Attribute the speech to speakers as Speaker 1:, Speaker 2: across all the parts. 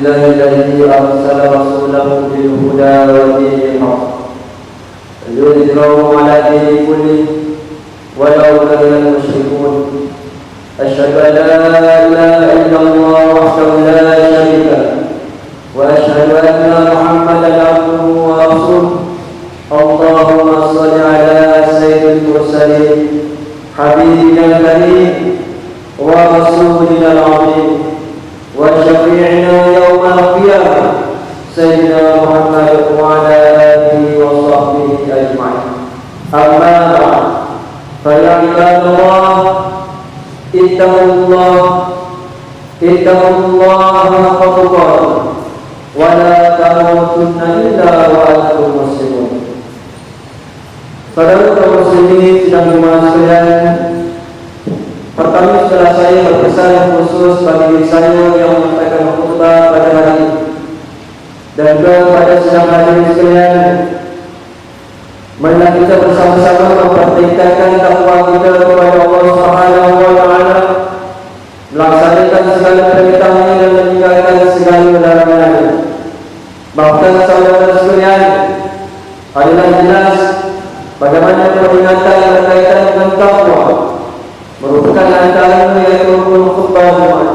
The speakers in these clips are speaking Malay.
Speaker 1: لله الذي أرسل رسوله بالهدى ودين الحق ليظهره على دين كله ولو كره المشركون. أشهد أن لا إله إلا الله وحده لا شريك له وأشهد أن محمدا عبده ورسوله. اللهم صل على سيد المرسلين حبيبنا الكريم ورسولنا العظيم وشفيعنا يوم القيامة سيدنا محمد وعلى آله وصحبه أجمعين. أما بعد فيا عباد الله اتقوا الله حق تقاته ولا تموتن إلا وأنتم مسلمون. Saudara kaum muslimin sidang jemaah sekalian, pertama setelah saya berpesan khusus bagi diri saya yang menyampaikan khutbah pada hari ini dan juga pada sidang hadirin sekalian, marilah kita bersama-sama mempertingkatkan takwa kita kepada Allah Subhanahu wa taala, melaksanakan segala perintahnya dan meninggalkan segala larangannya. Bahkan saudara sekalian, adalah jelas bagaimana peringatan berkaitan dengan takwa merupakan antara yaitu rukun khutbah Jumat,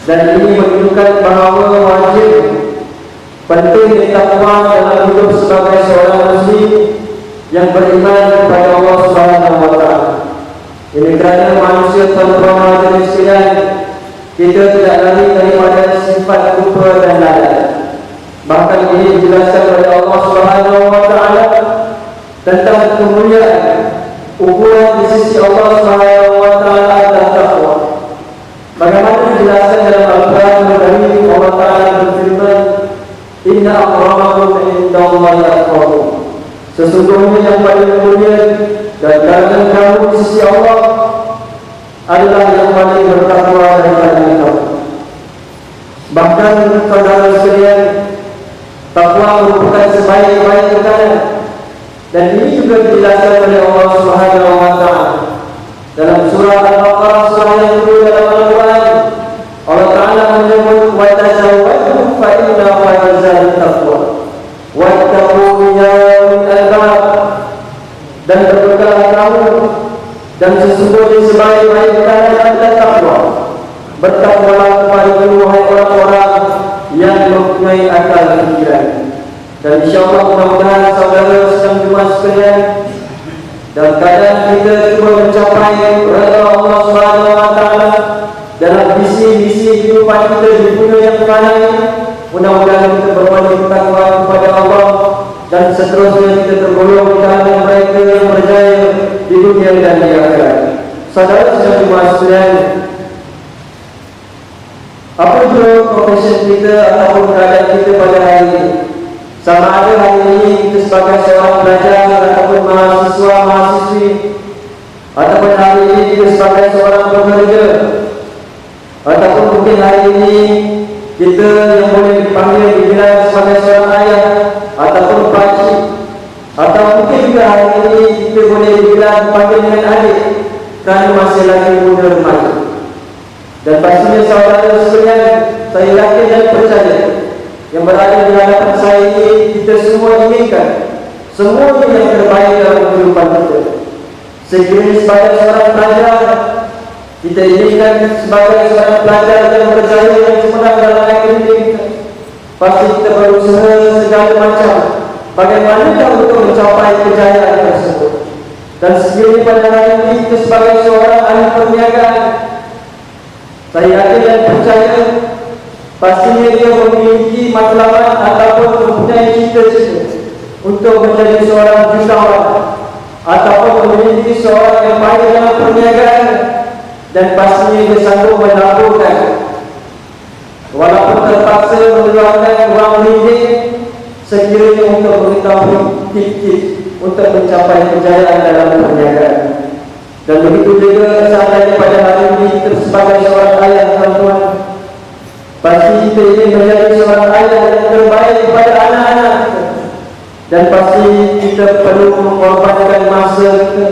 Speaker 1: dan ini menunjukkan bahawa wajib penting takwa dalam hidup sebagai seorang muslim yang beriman kepada Allah Subhanahu wa taala. Ini kerana manusia tanpa jenis sekalian, kita tidak lari daripada sifat lupa dan lalai. Bahkan ini dijelaskan oleh Allah Subhanahu wa taala tentang kemuliaan ukuran di sisi Allah Subhanahu wa taala adalah takwa. Bagaimana dijelaskan dalam Al-Quran Al-Karim, Allah Taala berfirman, "Inna akramakum indallahi atqakum." Sesungguhnya yang paling mulia dan kalangan kamu di sisi Allah adalah yang paling bertakwa daripada kamu. Bahkan saudara sekalian, takwa merupakan sebaik-baik perkara, dan ini juga dijelaskan oleh Allah Subhanahu wa taala dalam surah Al-Baqarah surah yang kedua dalam Al-Quran. Allah Taala menyebut wa tazawwadu fa inna khairaz zadi taqwa wattaqu ya ulil albab, dan berbekallah kamu, dan sesungguhnya sebaik-baik perkara adalah takwa. Bertakwalah kepada wahai orang-orang yang mempunyai akal pikiran. Dan insyaAllah mudah-mudahan saudara sedang jemaah sekalian, dalam keadaan kita cuba mencapai redha Allah Subhanahu wa taala dalam visi-misi kehidupan kita di dunia yang fana ini. Mudah-mudahan kita berwajib takwa kepada Allah dan seterusnya kita tergolong di kalangan mereka yang berjaya di dunia dan di akhirat. Saudara sedang jemaah sekalian, apa juga profesi kita ataupun keadaan kita pada hari ini, sama ada hari ini kita sebagai seorang pelajar ataupun mahasiswa-mahasiswi, ataupun hari ini kita sebagai seorang pekerja, ataupun mungkin hari ini kita yang boleh dipanggil dibilang sebagai seorang ayah ataupun pakcik, atau mungkin juga hari ini kita boleh dibilang dipanggil dengan adik kerana masih lagi muda remaja. Dan pastinya saudara sekalian, saya yakin dan percaya yang berada di hadapan saya ini, kita semua inginkan semuanya yang terbaik dalam kehidupan kita. Sekiranya sebagai seorang pelajar, kita inginkan sebagai seorang pelajar yang berjaya dan cemerlang dalam akademik kita. Pasti kita berusaha segala macam bagaimana untuk mencapai kejayaan tersebut. Dan sekiranya pada hari ini kita sebagai seorang ahli perniagaan, saya yakin dan percaya pastinya dia memiliki matlamat ataupun mempunyai cita-cita untuk menjadi seorang jutawan ataupun memiliki seorang yang baik dalam perniagaan, dan pastinya dia sanggup menaburkan walaupun terpaksa mengeluarkan wang ringgit sekiranya untuk mengetahui tip-tip untuk mencapai kejayaan dalam perniagaan. Dan begitu juga seandainya pada hari ini kita sebagai seorang ayah, tuan-tuan, pasti kita ingin menjadi seorang ayah yang terbaik kepada anak-anak kita. Dan pasti kita perlu mengorbankan masa kita,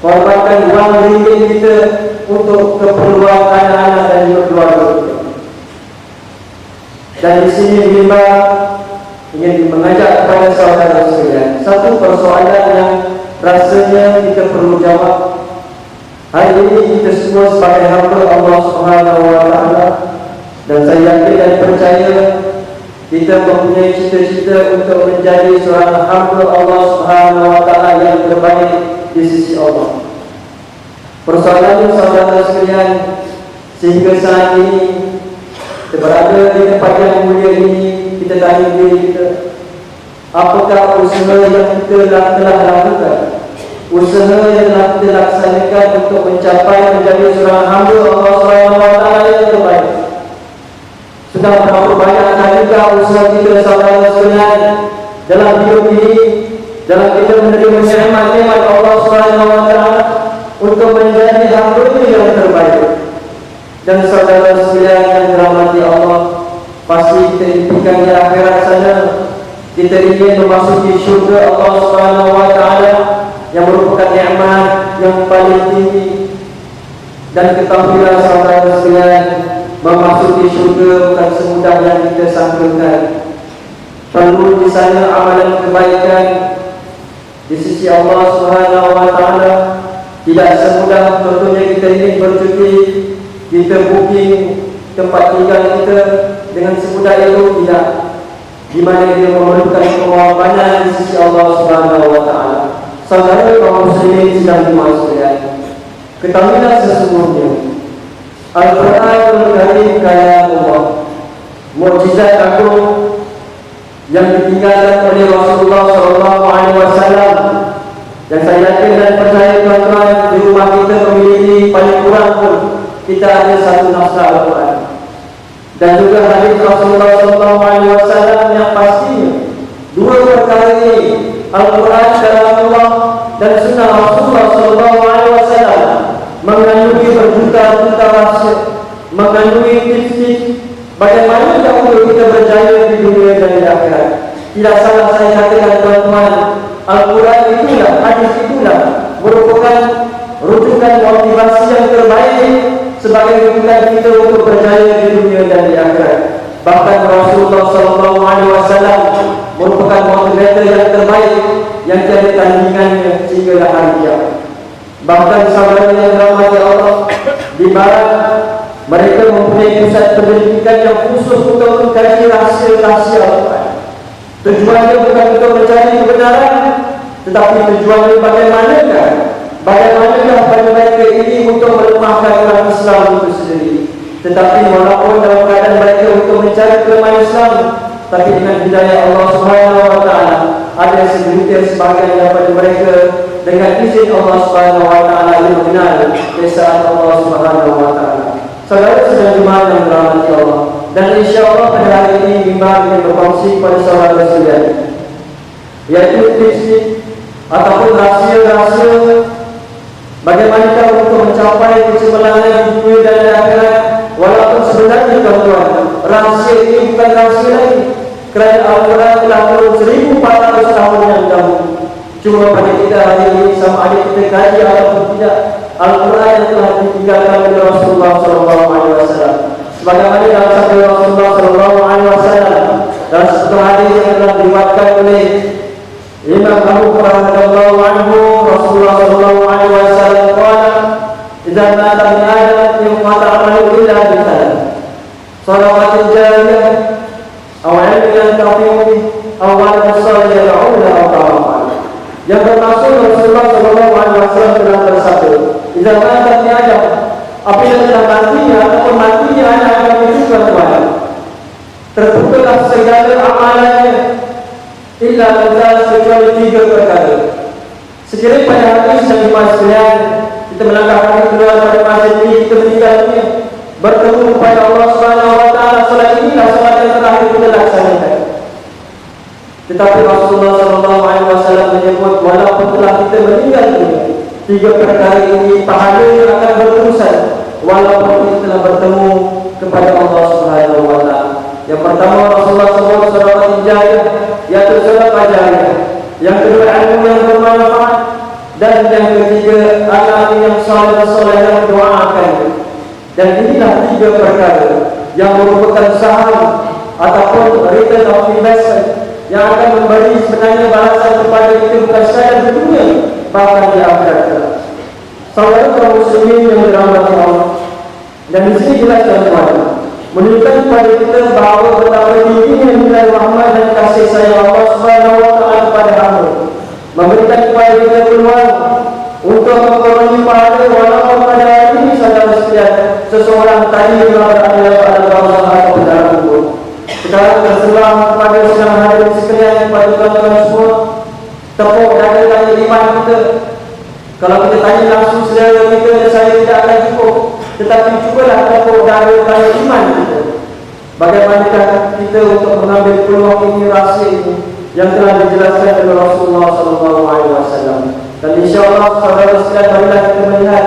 Speaker 1: korbankan wang ringgit kita untuk keperluan anak-anak dan keluarga kita. Dan di sini beliau ingin mengajak kepada saudara sekalian satu persoalan yang rasanya kita perlu jawab. Hari ini kita semua sebagai hamba Allah Subhanahu Wa Taala, dan saya yakin dan percaya kita mempunyai cita-cita untuk menjadi seorang hamba Allah Subhanahu Wa Taala yang terbaik di sisi Allah. Persoalannya saudara sekalian, sehingga saat ini kita berada di tempat yang mulia ini, kita tanya diri kita, apakah usaha yang kita telah lakukan, usaha yang telah kita laksanakan untuk mencapai menjadi seorang hamba Allah SWT yang terbaik? Sudah berapa banyak kalikah usaha kita saudara sekalian dalam hidup ini, dalam kita menerima nikmat Allah SWT untuk menjadi hamba yang terbaik? Dan saudara sekalian yang dirahmati Allah, pasti kita impikan di akhirat sana kita ingin memasuki syurga Allah Subhanahu Wa Taala yang merupakan nikmat yang paling tinggi. Dan ketahuilah saudara sekalian, memasuki syurga bukan semudah yang kita sangkakan. Perlu di sana amalan kebaikan di sisi Allah Subhanahu Wa Taala. Tidak semudah contohnya kita ingin bercuti, kita booking tempat tinggal kita dengan semudah itu, tidak. Di mana dia memerlukan pengorbanan di sisi Allah Subhanahu Wa Taala. Saudara kaum muslimin sedang dimaksudkan, ketahuilah sesungguhnya Al-Quran Karim kalam Allah, mukjizat agung yang ditinggalkan oleh Rasulullah SAW. Dan saya yakin dan percaya tuan-tuan, di rumah kita memiliki paling kurang pun kita ada satu naskah Al-Quran. Dan juga hadis Rasulullah SAW yang pastinya dua perkara ini, Al-Quran kalam Allah dan sunnah Rasulullah SAW, mengandungi berjuta-juta rahsia, mengandungi tips-tips bagaimana dahulu kita berjaya di dunia dan di akhirat. Tidak salah saya katakan tuan-tuan, Al-Quran itulah, hadis itulah merupakan rujukan motivasi yang terbaik sebagai rujukan kita untuk berjaya di dunia dan di akhirat. Bahkan Rasulullah SAW merupakan motivator yang terbaik yang tiada tandingannya sehingga hari kiamat. Bahkan saudara yang dirahmati Allah, di barat mereka mempunyai pusat pendidikan yang khusus untuk mengkaji rahsia-rahsia Al-Quran. Tujuannya bukan untuk mencari kebenaran, tetapi tujuannya bagaimanakah pada mereka ini untuk melemahkan orang Islam itu sendiri. Tetapi walaupun dalam keadaan mereka untuk mencari kelemahan Islam, tapi dengan hidayah Allah Subhanahu Wa Taala, ada segelintir sebagian daripada mereka dengan izin Allah Subhanahu Wa Taala yang mengenal keesaan Allah Subhanahu Wa Taala. Saudara sedang jemaah yang dirahmati Allah, dan insya-Allah pada hari ini bimbang ingin berkongsi kepada saudara sekalian, yaitu tips ataupun rahsia-rahsia bagaimanakah untuk mencapai kecemerlangan di dunia dan di akhirat. Walaupun sebenarnya tuan-tuan, rahsia ini bukan rahsia lagi, kerana Al-Quran telah turun 1400 tahun yang dahulu. Cuma pada kita hari ini, sama ada kita kaji ataupun tidak, Al-Quran yang telah ditinggalkan oleh Rasulullah SAW. Sebagaimana dalam sabda Rasulullah SAW, dalam satu hadis yang telah diriwayatkan oleh Imam Abu Hurairah radhiyallahu anhu, Rasulullah SAW qala, "Idza mata ibn Adam yanqata 'amaluhu illa bi thalath: shadaqatin jariyah, aw 'ilmin yantafi'u bihi, aw waladin salihin yad'u lahu." Yang bermaksud Rasulullah SAW telah bersabda, "Idza mata ibn Adam," apabila telah matinya ataupun matinya anak kami juga Tuhan, terputuslah segala amalannya illa menjadi kecuali 3 perkara. Sekiranya pada hari ini jemaah sekalian, kita melangkah keluar pada masjid ini, kita meninggal dunia, bertemu kepada Allah Subhanahu Wa Taala, solat inilah solat yang terakhir kita laksanakan. Tetapi Rasulullah SAW menyebut, walaupun telah kita meninggal dunia, 3 perkara ini pahalanya akan berterusan walaupun kita telah bertemu kepada Allah Subhanahu Wa Taala. Yang pertama, Rasulullah SAW sedekah jariyah, yaitu sedekah jariyah. Yang kedua, ilmu yang bermanfaat. Dan yang ketiga, anak yang saleh yang doakan. Dan inilah 3 perkara yang merupakan saham ataupun return of investment yang akan memberi sebenarnya balasan kepada kita bukan sekadar di dunia, bahkan di akhirat kelak. Saudara kaum muslimin yang dirahmati Allah, dan di sini jelas tuan-tuan menunjukkan kepada kita bahawa betapa tingginya nilai rahmat dan kasih sayang Allah Subhanahu wa taala kepada hamba, memberikan kepada kita peluang untuk memperoleh pahala walaupun pada hari ini saudara sekalian seseorang tadi berada pada bawah atau dalam kubur. Sekarang terselang kepada sedang hadir sekalian, kepada tuan-tuan semua, tepuk dada tanya iman kita. Kalau kita tanya langsung saudara kita, saya tidak akan cukup, tetapi cubalah tepuk dada tanya iman kita. Bagaimanakah kita untuk mengambil peluang ini, rahsia ini yang telah dijelaskan oleh Rasulullah SAW. Dan insyaAllah saudara sekalian, marilah kita melihat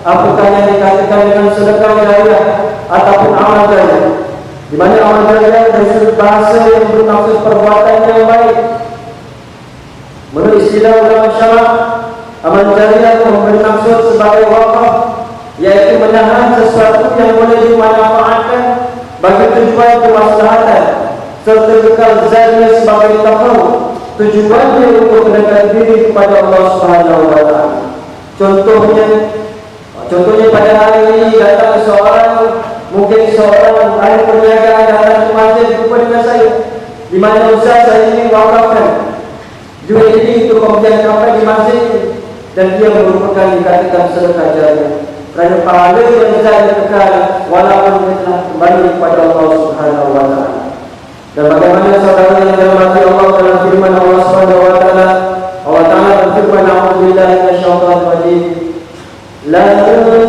Speaker 1: apakah yang dikatakan dengan sedekah jariah ataupun amal jariah, di mana amal jariah dari sudut bahasa yang bermaksud perbuatan yang baik. Menurut istilah ulama syarah, amal jariah bermaksud sebagai wakaf, yaitu menahan sesuatu yang boleh dimanfaatkan bagi tujuan kemaslahatan serta kekal zatnya sebagai tahu tujuannya untuk mendekat diri kepada Allah Subhanahu wa taala. Contohnya pada hari ini datang seorang, mungkin seorang ahli perniagaan datang ke masjid jumpa dengan saya, di mana ustaz saya ingin wakafkan duit ini untuk pembelian kapal di masjid, dan dia merupakan dikatakan sedekah jariah kerana pahala yang tidak kekal walaupun dia telah kembali kepada Allah Subhanahu wa taala. Dan bagaimana saudara yang dirahmati Allah dalam firman Allah Subhanahu wa taala, Allah Taala berfirman, a'udzubillahi minasyaitonir rajim, la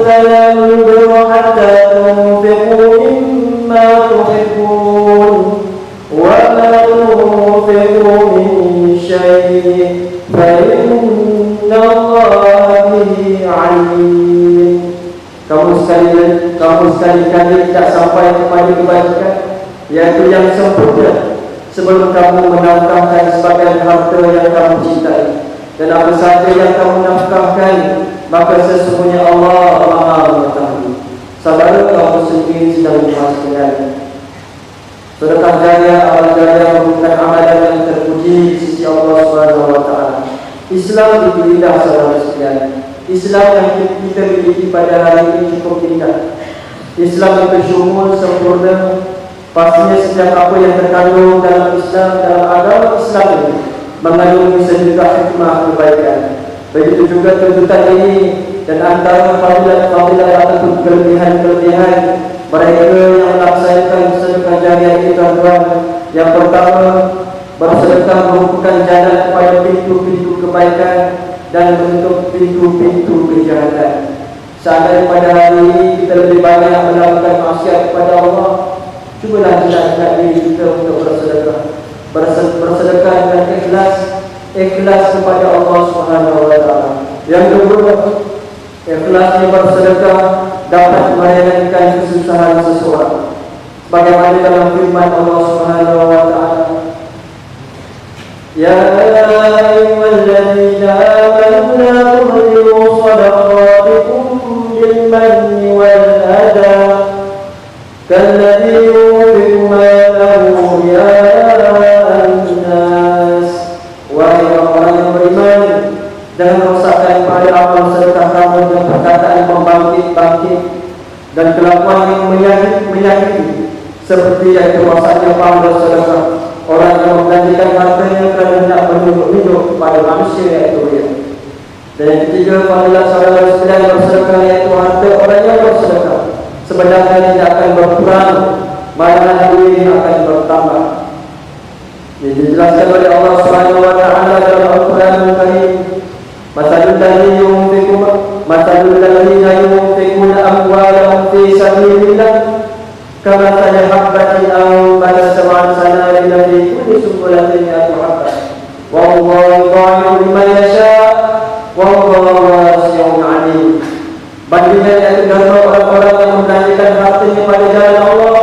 Speaker 1: tanalul birra hatta tunfiqu mimma tuhibbun wa ma tunfiqu min syai'in fa inna Allaha bihi 'alim. Kamu sekali-kali tidak sampai kepada kebajikan, yaitu yang sempurna, sebelum kamu menafkahkan sebagian harta yang kamu cintai. Dan apa sahaja yang kamu nafkahkan, maka sesungguhnya Allah Maha mengetahui. Saudara kaum muslimin sedang dimaksudkan, sedekah jariah, amal jariah merupakan amalan yang terpuji di sisi Allah Subhanahu wa taala. Islam itu indah saudara sekalian. Islam yang kita miliki pada hari ini cukup indah. Islam itu syumul, sempurna. Pastinya setiap apa yang terkandung dalam Islam, dalam agama Islam ini mengandung sejuta hikmah kebaikan. Begitu juga tuntutan ini, dan antara fadilah ataupun kelebihan-kelebihan mereka yang melaksanakan sedekah jariah ini, tuan-tuan, yang pertama, bersedekah merupakan jalan kepada pintu-pintu kebaikan dan menutup pintu-pintu kejahatan. Seandainya pada hari ini kita lebih banyak melakukan maksiat kepada Allah, cubalah jelaskan diri kita untuk bersedekah dengan ikhlas kepada Allah Subhanahu wa taala. Yang kedua, ikhlasnya bersedekah dapat meringankan kesusahan seseorang. Bagaimana dalam firman Allah Subhanahu wa taala, ya ayyuhalladzina amanu la tubtilu shadaqatikum bil manni wal adha kalladzi yunfiqu malahu ria'an nas. Wahai orang yang beriman, jangan rosakkan pada amal sedekah kamu dengan perkataan membangkit-bangkit dan kelakuan yang menyakiti, seperti yang rosaknya pahala sedekah orang yang menggantikan hartanya kerana hendak menunjuk-nunjuk kepada manusia, yaitu riya. Dan yang ketiga, fadilah saudara sekalian bersedekah, yaitu harta orang yang bersedekah sebenarnya tidak akan berkurang, malahan duit akan bertambah. Ini dijelaskan oleh Allah Subhanahu wa taala dalam Al-Quran Al-Karim, masalul ladzina yunfiquna amwalahum fi sabilillah kamathali habbatin anbatat sab'a sanabila fi kulli sunbulatin mi'atu habbah wallahu yudha'ifu liman yasha' wallahu wasi'un 'alim. Bandingan yang kedua, orang-orang yang membelanjakan hartanya pada jalan Allah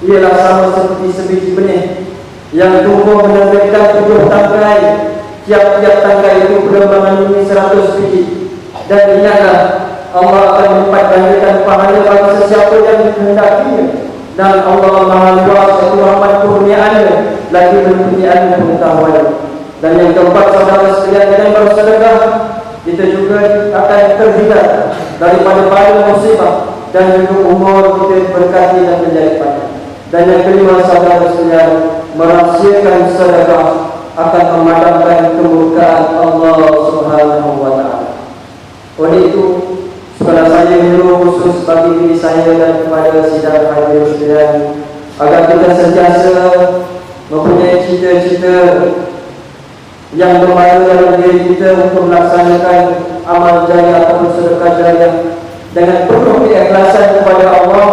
Speaker 1: ialah sama seperti sebiji benih yang tumbuh menerbitkan 7 tangkai. Tiap-tiap tangkai itu mengandungi 100 biji. Dan ingatlah, Allah akan melipat gandakan pahala bagi sesiapa yang menghendakinya dan Allah Maha luas itu rahmat kurniaannya lagi berkurniaan pengetahuan. Dan yang keempat, saudara sekalian, dengan bersedekah kita juga akan terhindar daripada bahaya musibah dan juga umur kita berkati dan menjadi panjang. Dan yang kelima, saudara sekalian, merahsiakan sedekah akan memadamkan kemurkaan Allah Subhanahu wa taala. Oleh itu, sekolah saya menyuruh khusus bagi diri saya dan kepada sidang hadirin sekalian agar kita sentiasa mempunyai cita-cita yang bermula dalam diri kita untuk melaksanakan amal jariah atau sedekah jariah dengan penuh keikhlasan kepada Allah,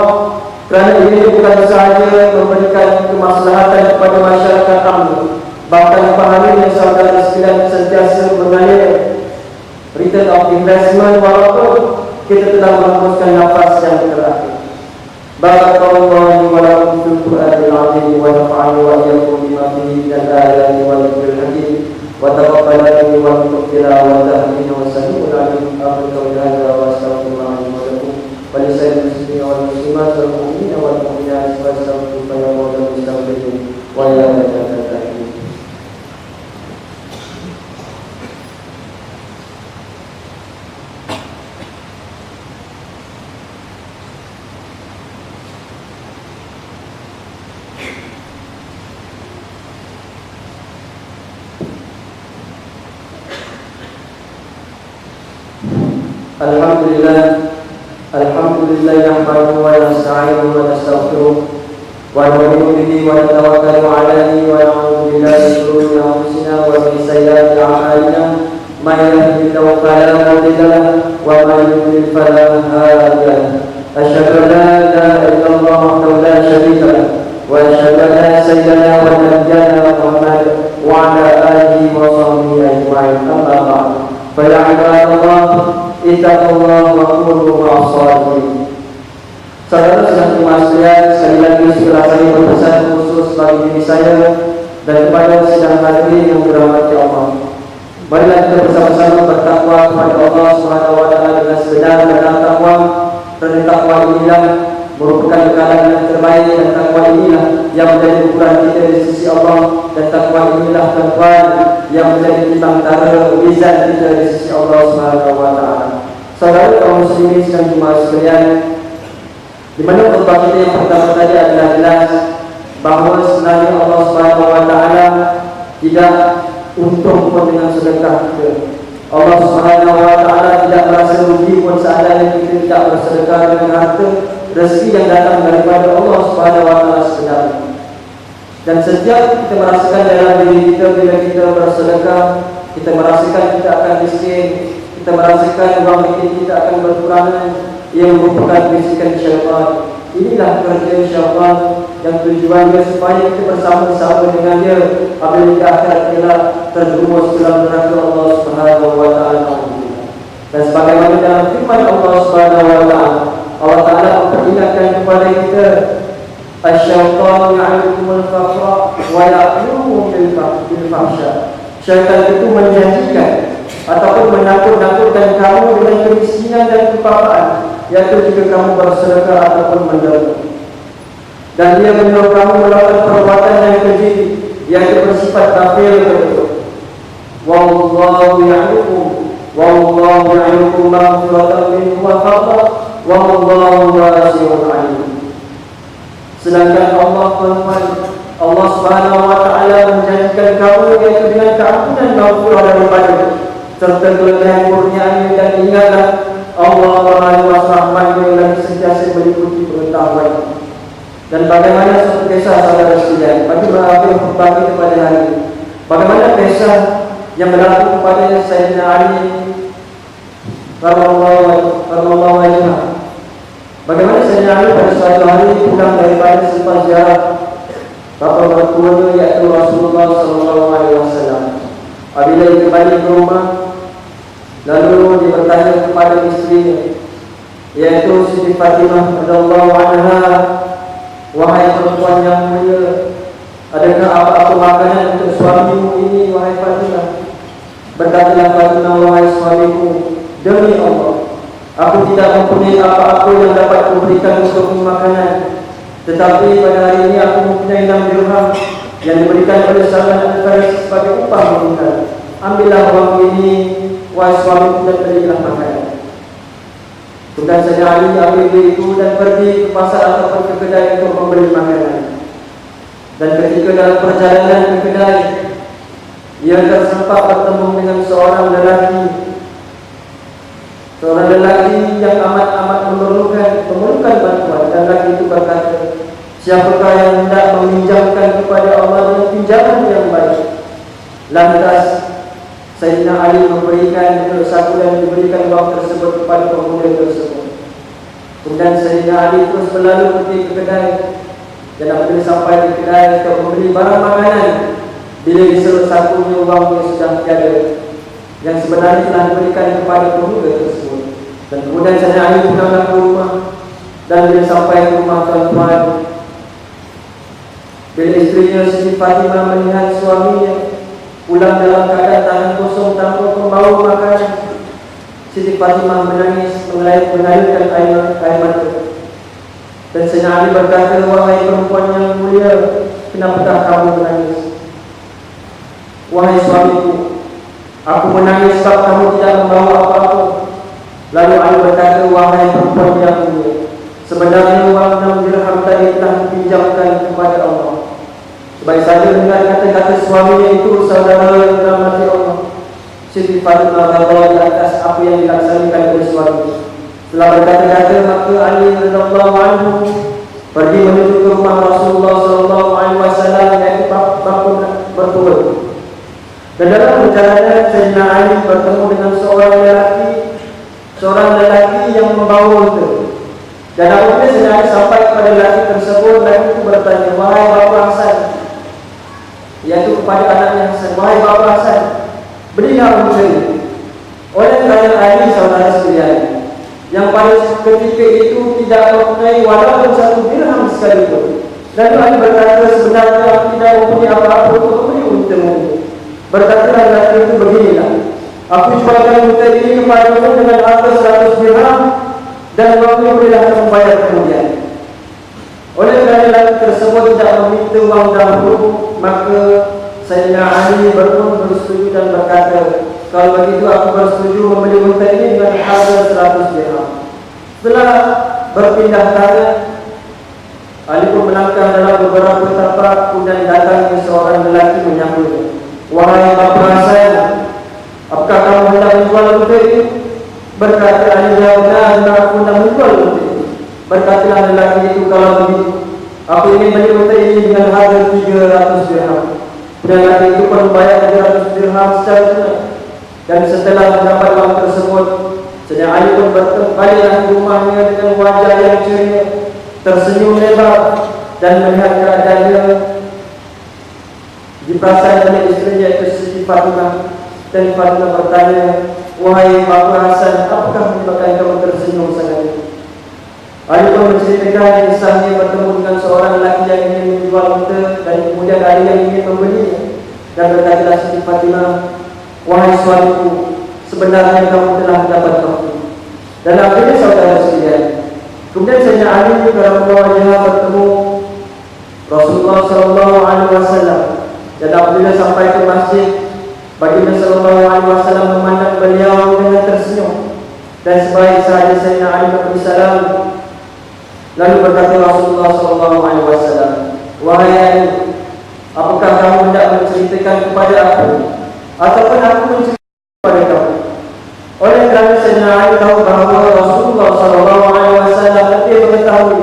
Speaker 1: kerana ini bukan sahaja memberikan kemaslahatan kepada masyarakat kami, bahkan pahala yang saudara sekalian sentiasa mengalir return of investment walaupun kita telah menghembuskan nafas yang terakhir. Barakallahu wa lakum fil Qur'anil azim wa nafa'ani wa iyyakum bima fihi minal ayati wal dhikril hakim wa taqabbalani wa minkum tilawatahu wa sallallahu alaihi wa sallam wa lakum wa lisa'il muslimin wal muslimat wal mu'minin wal mu'minat wa sallallahu alaihi wa sallam wa ya rabbana. Alhamdulillah nahmaduhu wa nasta'inuhu wa nastaghfiruh wa nu'minu bihi wa natawakkalu 'alaihi wa na'udzu billahi min shururi anfusina wa min sayyiati a'malina may yahdihillahu fala mudilla lahu wa may yudlil fala hadiya lahu. Asyhadu an la ilaha illallah wahdahu la syarika lahu wa asyhadu anna sayyidana wa nabiyyana Muhammad wa 'ala alihi wa sahbihi ajma'in. Amma ba'd. Fa ya 'ibadallah ittaqullah wa kunu ma'as-shadiqin. Saudara sedang sekalian, sekali lagi setelah saya berpesan khusus bagi diri saya dan kepada sidang hadirin yang dirahmati Allah, marilah kita bersama-sama bertakwa kepada Allah Subhanahu wa taala dengan sebenar-benar takwa. Dan takwa inilah merupakan bekalan yang terbaik, dan takwa inilah yang menjadi ukuran kita di sisi Allah, dan takwa inilah tempat yang menjadi timbang tara mizan kita di sisi Allah Subhanahu wa taala. Saudara kaum muslimin dan jemaah sekalian, di mana khutbah kita yang pertama tadi adalah jelas bahawa sebenarnya Allah Subhanahu wa taala tidak untung pun dengan sedekah kita. Allah Subhanahu wa taala tidak merasa rugi pun seandainya kita tidak bersedekah dengan harta rezeki yang datang daripada Allah Subhanahu wa taala sebenarnya. Dan setiap kita merasakan dalam diri kita bila kita bersedekah, kita merasakan kita akan miskin, kita merasakan wang kita akan berkurangan, yang merupakan bisikan syaitan. Inilah kerja syaitan yang tujuannya supaya kita bersama-sama dengan dia apabila di akhirat kelak terjerumus dalam neraka Allah Subhanahu wa taala. Dan sebagaimana dalam firman Allah Subhanahu wa taala, Allah taala memperingatkan kepada kita, asy-syaitanu ya'idukumul faqra wa ya'murukum bil fahsya. Syaitan itu menjanjikan ataupun menakut-nakutkan kamu dengan kemiskinan dan kepapaan, yaitu jika kamu bersedekah ataupun menderma. Dan dia menyuruh kamu melakukan perbuatan yang keji, yaitu bersifat kafir betul. Wallahu ya'idukum maghfiratan minhu wa fadla wallahu wasi'un 'alim. Sedangkan Allah Subhanahu wa taala menjanjikan kamu yaitu dengan keampunan maghfirah daripada serta kelebihan kurniaan, dan ingatlah Allah Maha luas rahmatnya lagi sentiasa meliputi pengetahuan. Dan bagaimana satu kisah saudara sekalian bagi mengakhiri khutbah kita pada hari ini, bagaimana kisah yang berlaku kepada Sayyidina Ali radhiyallahu anhu. Bagaimana Sayyidina Ali pada suatu hari pulang daripada selepas ziarah bapa mertuanya yaitu Rasulullah sallallahu alaihi wasallam. Apabila dia kembali ke rumah, lalu dia bertanya kepada isterinya yaitu Siti Fatimah radhiyallahu anha, wahai perempuan yang mulia, adakah apa-apa makanan untuk suamimu ini, wahai Fatimah? Berkatalah Fatimah, wahai suamiku, demi Allah, aku tidak mempunyai apa-apa yang dapat kuberikan untukmu makanan. Tetapi pada hari ini aku mempunyai 6 dirham yang diberikan oleh Salman Al-Farisi sebagai upah meninggal. Ambillah uang ini, wahai suami, dan berilah makanan. Kemudian Sayyidina Ali ambil duit itu dan pergi ke pasar ataupun ke kedai untuk membeli makanan. Dan ketika dalam perjalanan ke kedai, ia tersempat bertemu dengan seorang lelaki yang amat memerlukan bantuan. Dan lelaki itu berkata, siapakah yang hendak meminjamkan kepada Allah dengan pinjaman yang baik? Lantas Sayyidina Ali memberikan satu dan diberikan uang tersebut kepada pemuda tersebut. Kemudian Sayyidina Ali terus berlalu pergi ke kedai. Dan apabila sampai di kedai untuk membeli barang makanan, bila diserut sakunya uang yang sudah tiada, yang sebenarnya telah diberikan kepada pemuda tersebut. Dan kemudian Sayyidina Ali pulang ke rumah. Dan bila sampai ke rumah tuan-tuan, bila istrinya Siti Fatimah melihat suaminya pulang dalam keadaan tangan kosong tanpa membawa makanan, Siti Fatimah menangis mengalirkan air mata. Dan Sayyidina Ali berkata, wahai perempuan yang mulia, kenapakah kamu menangis? Wahai suamiku, aku menangis sebab kamu tidak membawa apa-apa. Lalu Ali berkata, wahai perempuan yang mulia, sebenarnya uang 6 dirham tadi telah dipinjamkan kepada Allah. Baik saja dengan kata-kata suaminya itu, saudara yang dirahmati Allah, Siti Fatimah berbawa di atas apa yang dilaksanakan oleh suami. Setelah berkata-kata, maka Ali radhiyallahu anhu pergi menuju ke rumah Rasulullah sallallahu alaihi wasallam, iaitu bangku berturut. Dan dalam perjalanan Sayyidina Ali bertemu dengan seorang lelaki yang membawa unta. Dan apabila Sayyidina Ali sampai kepada lelaki tersebut, lelaki itu bertanya, wahai Bapa Hasan, iaitu kepada anaknya Hasan, wahai Bapa Hasan, berilah unta ini. Oleh kerana Ali, saudara sekalian, yang pada ketika itu tidak mempunyai walaupun 1 dirham sekalipun. Lalu Ali berkata, sebenarnya aku tidak mempunyai apa-apa untuk membeli unta ini. Berkatalah lelaki itu, beginilah, aku jualkan unta ini kepadamu dengan harga 100 dirham, dan kamu bolehlah membayar kemudian. Oleh kerana lelaki tersebut tidak meminta uang dahulu, maka Sayyidina Ali bersetuju dan berkata, kalau begitu aku bersetuju membeli unta ini dengan harga 100 dirham. Setelah berpindah tangan, Ali pun melangkah dalam beberapa tapak, kemudian datang seorang lelaki menyambutnya. Wahai Bapa Hasan, apakah kamu hendak menjual unta ini? Berkata Ali, ya benar, aku hendak menjual unta ini. Berkatalah lelaki itu, kalau begitu aku ingin beli unta ini dengan harga 300 dirham. Dan lelaki itu pun membayar 300 dirham secara tunai. Dan setelah mendapat uang tersebut, Sayyidina Ali pun kembali ke rumahnya dengan wajah yang ceria, tersenyum lebar, dan melihat keadaannya diperasan oleh istrinya itu Siti Fatimah. Dan Fatimah bertanya, wahai Bapa Hasan, apakah menyebabkan kamu tersenyum sangat ini? Ali pun menceritakan kisahnya bertemu dengan seorang lelaki yang ingin menjual unta, dan kemudian ada yang ingin membelinya. Dan berkatalah Siti Fatimah, wahai suamiku, sebenarnya kamu telah mendapat waktu. Dan akhirnya saudara sekalian, kemudian Sayyidina Ali dalam wajah bertemu Rasulullah sallallahu alaihi wasallam. Dan apabila sampai ke masjid, baginda sallallahu alaihi wasallam memandang beliau dengan tersenyum. Dan sebaik sahaja Sayyidina Ali memberi salam, lalu berkata Rasulullah sallallahu alaihi wasallam, wahai Ali, apakah kamu hendak menceritakan kepada aku, ataupun aku menceritakan kepada kamu? Oleh kerana Sayyidina Ali tahu bahawa Rasulullah sallallahu alaihi wasallam lebih mengetahui,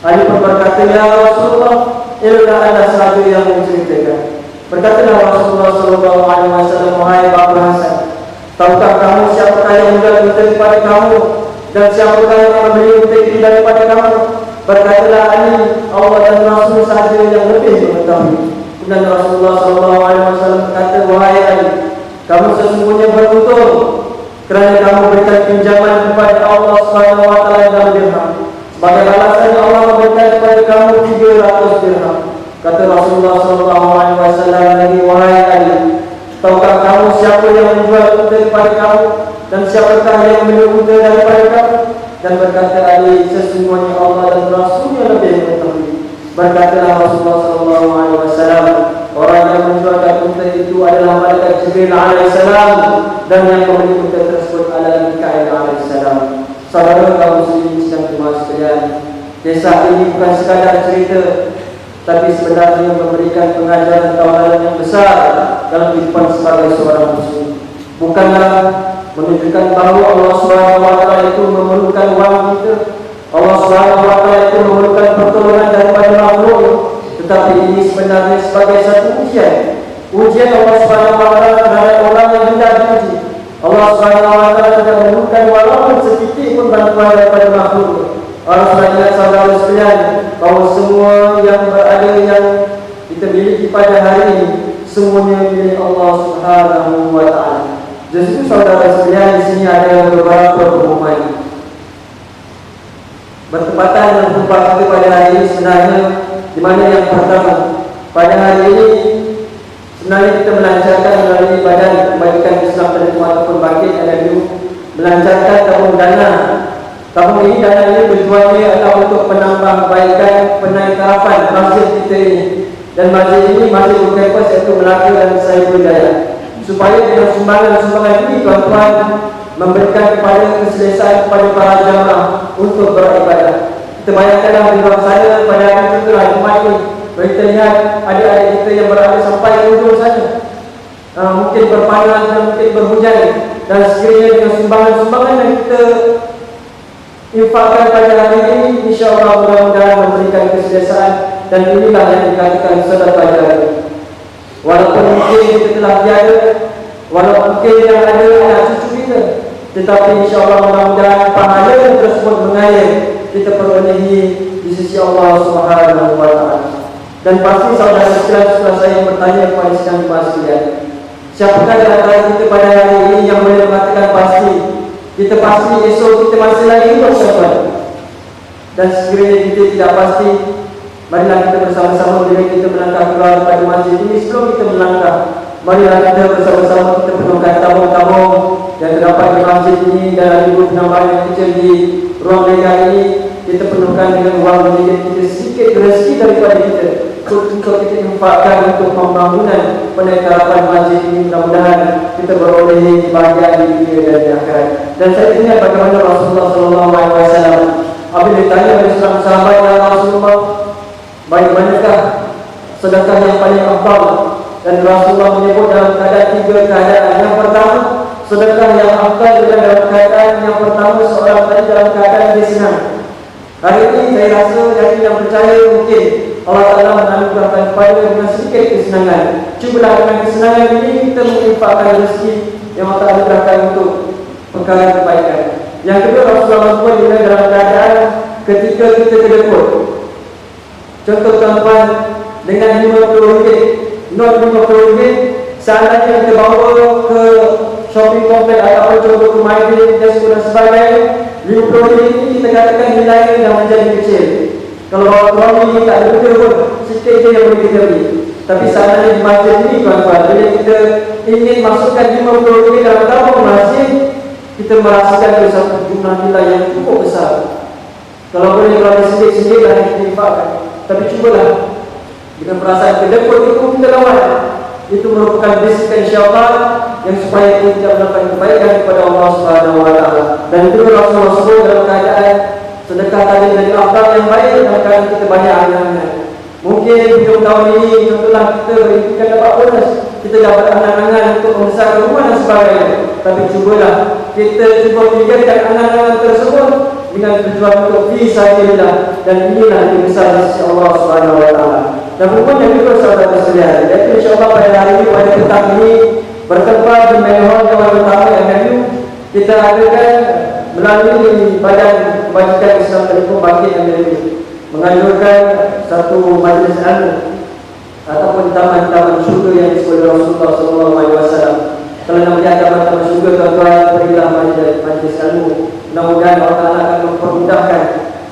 Speaker 1: Ali pun berkata, ya Rasulullah, ilah ada sahaja yang menceritakan. Berkatalah Rasulullah sallallahu alaihi wasallam, wahai Bapa Hasan, tahukah kamu siapakah yang menjual unta kepada kamu, dan siapakah yang membeli unta ini daripada kamu? Berkatalah Ali, Allah dan Rasul sahaja yang lebih mengetahui. Dan Rasulullah sallallahu alaihi wasallam berkata, wahai Ali, kamu sesungguhnya beruntung kerana kamu berikan pinjaman kepada Allah Subhanahu wa taala dalam dirham. Sebagai balasan Allah memberikan kepada kamu 300 dirham. Kata Rasulullah sallallahu alaihi wasallam lagi, wahai Ali, tahukah kamu siapa yang menjual unta kepada kamu, dan siapakah yang membeli unta daripada kamu? Dan berkata Ali, sesungguhnya Allah dan Rasulnya lebih Berkatalah Rasulullah SAW, orang yang menjualkan unta itu adalah malaikat Jibril alaihissalam, dan yang membeli unta tersebut adalah Mikail alaihissalam. Saudara kaum muslimin sedang jemaah sekalian, kisah ini bukan sekadar cerita, tapi sebenarnya memberikan pengajaran tauladan yang besar dalam kehidupan sebagai seorang muslim. Bukanlah menunjukkan bahawa Allah SWT itu memerlukan wang kita, Allah SWT itu memerlukan pertolongan daripada makhluk, tetapi ini sebenarnya sebagai satu ujian Allah SWT terhadap orang yang hendak diuji. Allah SWT tidak memerlukan walaupun sedikit pun bantuan daripada makhluk. Harus ingat saudara sekalian bahawa semua yang berada yang kita miliki pada hari ini semuanya milik Allah SWT. Jadi saudara sekalian, di sini ada beberapa pengumuman bertepatan dengan tempat kita pada hari ini. Sebenarnya di mana yang pertama, pada hari ini sebenarnya kita melancarkan melalui Badan Kebajikan Islam Telkom ataupun Bangkit LMU melancarkan tabung dana. Tabung ini, dana ini tujuannya adalah untuk menambah kebaikan penaikan masjid kita ini, dan masjid ini masjid berkampus iaitu Melaka dan Saiful Hidayah, supaya dengan sumbangan ini tuan-tuan memberikan kepada keselesaan kepada para jamaah untuk beribadah. Kita bayangkanlah di luar sana pada hari itu Jumaat ini, kita lihat adik-adik kita yang berada sampai ke ujung sana, mungkin berpanas dan mungkin berhujan, dan sekiranya dengan sumbangan-sumbangan yang kita infakkan pada hari ini, insyaAllah mudah-mudahan memberikan keselesaan, dan inilah yang dikatakan sedekah jariah. Walaupun mungkin kita telah tiada, walaupun mungkin yang ada anak cucu kita, tetapi insyaAllah mudah-mudahan pahala yang tersebut mengalir kita perolehi di sisi Allah SWT. Dan pasti saudara sekalian, setelah saya bertanya kepada sidang jemaah sekalian, siapakah di antara kita pada hari ini yang boleh mengatakan pasti, kita pasti esok kita masih lagi hidup sahabat? Dan sekiranya kita tidak pasti, marilah kita bersama-sama bila kita melangkah keluar daripada masjid ini. Sebelum kita melangkah, marilah kita bersama-sama kita penuhkan tabung-tabung yang terdapat di masjid ini, dalam ibu penambahan yang kecil di ruang legal ini. Kita penuhkan dengan wang menjadi kita sedikit rezeki daripada kita untuk kita infakkan untuk pembangunan penaikan masjid ini. Mudah-mudahan kita beroleh kebahagiaan di dunia dan di akhirat. Dan saya ingat bagaimana Rasulullah SAW apabila ditanya oleh seorang sahabat, ya Rasulullah, bagaimanakah sedekah yang paling afdal? Dan Rasulullah menyebut dalam keadaan 3 keadaan. Yang pertama, sedekah yang afdal dalam keadaan yang pertama, seorang tadi dalam keadaan dia senang. Hari ini saya rasa yakin yang percaya mungkin Allah Ta'ala menganugerahkan kepada dengan sedikit kesenangan. Cubalah dengan kesenangan ini kita menginfakkan rezeki yang Allah Ta'ala anugerahkan untuk perkara kebaikan. Yang kedua, Rasulullah SAW juga dalam keadaan ketika kita kedekut. Contoh tuan-tuan, dengan RM50, not RM50, seandainya kita bawa ke shopping complex ataupun contoh ke Maidin, Tesco dan sebagainya, RM50 ini kita katakan nilainya dah menjadi kecil. Kalau bawa keluar ini tak ada benda pun, sikit je yang boleh kita beli. Tapi seandainya di masjid ini tuan-tuan, bila kita ingin masukkan RM50 dalam tabung masjid, kita merasakan ada satu jumlah nilai yang cukup besar. Kalau boleh kalau ada sedikit-sedikit lah kita infakkan. Tapi cubalah dengan perasaan kedekut itu kita lawan. Itu merupakan bisikan insyaAllah yang supaya kita tidak melakukan kebaikan kepada Allah SWT. Dan itu Rasulullah SAW dalam keadaan sedekah tadi dari afdal yang baik, dalam keadaan kita banyak angan-angan. Mungkin hujung tahun ini contohlah kita berikan dapat bonus, kita dapat angan-angan untuk membesarkan rumah dan sebagainya. Tapi cubalah kita cuba fikirkan angan-angan tersebut dengan tujuan untuk fisabilillah, dan inilah yang besar di sisi Allah SWT. Dan rukun yang kedua saudara sekalian, iaitu insyaAllah pada hari ini, pada petang ini, bertempat di main hall yang utama yang ada, kita adakan melalui Badan Kebajikan Islam Telkom Bangkit yang ada, menganjurkan satu majlis ilmu ataupun taman-taman syurga yang disebut Rasulullah SAW. Kalau nak melihat taman-taman syurga, tuan-tuan, berilah majlis ilmu. Mudah-mudahan Allah Ta'ala akan mempermudahkan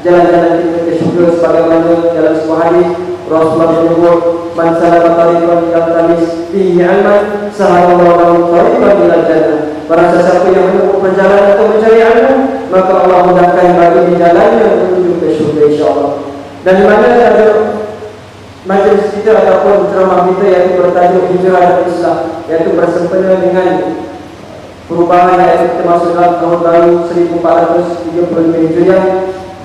Speaker 1: jalan-jalan kita ke syurga, sebagaimana dalam sebuah hadis Rasulullah menyebut, man salama tariqan ila tamis fihi ilman sahalallahu lahu tariqan ila jannah. Barang siapa yang menempuh perjalanan untuk mencari ilmu, maka Allah mudahkan bagi jalannya menuju ke syurga insya-Allah. Dan di mana ada majlis kita ataupun ceramah kita yang bertajuk Hijrah dan Islam, iaitu bersempena dengan perubahan yang kita masuk dalam tahun baru 1435 Hijriah.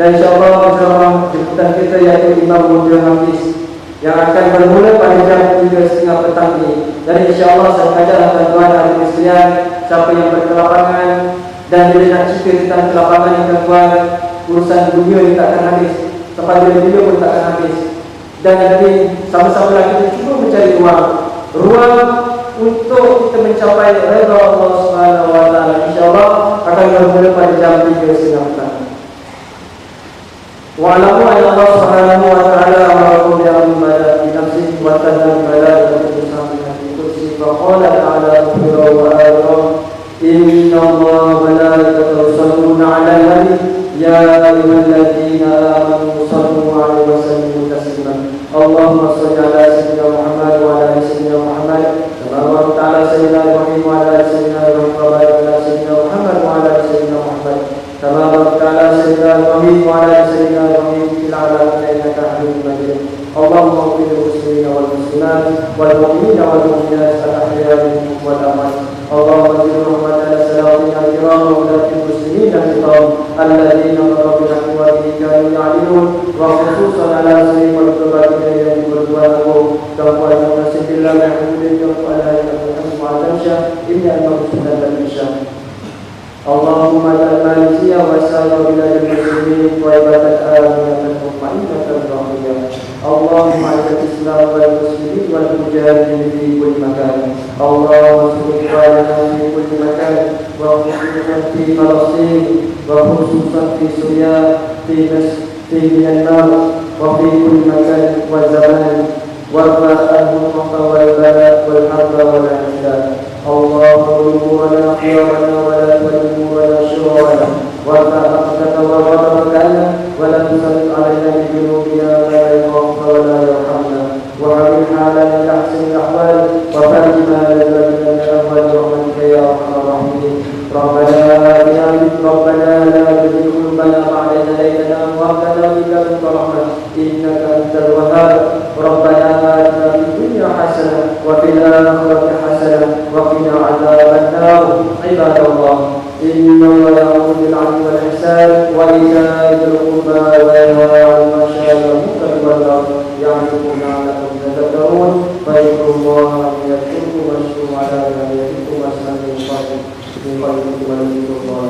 Speaker 1: Dan insyaAllah bersama jemputan kita iaitu Imam Muda Hafiz yang akan bermula pada jam 3.30 petang ini. Dan insyaAllah saya ajarlah tuan-tuan ahli sekalian, siapa yang berkelapangan dan bila nak cerita tentang kelapangan ini tuan-tuan, urusan dunia ini takkan habis, sepanjang dunia pun takkan habis. Dan nanti sama-sama kita cuba mencari ruang untuk kita mencapai redha Allah Subhanahu wa taala. Insya-Allah akan bermula pada jam 3.30 petang. Wa'alamu anna Allah Subhanahu wa ta'ala amarakum bi'amala bi nafsihi wa tanzil malaikatu sam'ati kursi fa qala ta'ala khira wa ara inna Allah wa malaikatahu yusalluna 'alan nabi ya ayyuhalladzina amanu sallu 'alaihi wa sallimu taslima. Allahumma shalli 'ala sayyidina Muhammad wa 'ala ali sayyidina Muhammad kama barakta 'ala sayyidina Ibrahim wa 'ala ali sayyidina Ibrahim wa barik 'ala sayyidina Muhammad wa 'ala ali sayyidina Muhammad kama barakta 'ala sayyidina Ibrahim wa 'ala ali sayyidina Ibrahim fil 'alamin innaka Hamidum Majid. Allahumma ighfir lil muslimina wal muslimat wal mu'minina wal mu'minat al-ahya'i minhum wal amwat. Allahumma ighfir rahmatan salawatina al-kiram wa ulatil muslimin al-kiram alladhina qamu bil haqqi wa bihi kanu ya'dilun wa khususan 'ala sayyidina wal tabi'in yang berduaku kama nasibillah alhamdulillah wa ala alihi wa sahbihi inna al-muslimina al-insya. Allahumma ja'alna nasiya wa sallallahu bilal muslimin wa ibadat aminatan mutmainatan rahiyah. Allahumma a'izz al-islam wal muslimin wal mujahidin fi kulli makan. Allahumma salli ala fi kulli makan wa khususan fi Palestin wa khususan fi Suriah fi Myanmar wa fi kulli makan wa zaman wa fa'alhum wal bala wal harba wal ihsan. Allahumma umurana khiyarana wa la tu'murana syurana wa ta'aqqata wa ghadabana wa la tusallit alaina bi dhunubina la yaghfir wa la yarhamna wa habib halana ila ahsani al-ahwal wa farjina lana min al-ahwal wa rahmatika ya arhamar rahimin. Rabbana la tuzigh qulubana ba'da idh hadaytana wa hab lana min ladunka rahmah innaka antal wahhab. Rabbana atina fid dunya hasanah wa fil akhirati hasanah wa qina adzaban nar. Ibadallah, inna Allaha ya'muru bil 'adli wal ihsan wa ita'i dhil qurba wa yanha 'anil fahsya'i wal munkari wal baghi ya'idhukum la'allakum tadhakkarun. Fadhkurullaha yadhkurkum washkuru 'ala ni'matihi wa as'aluhu min fadlihi wa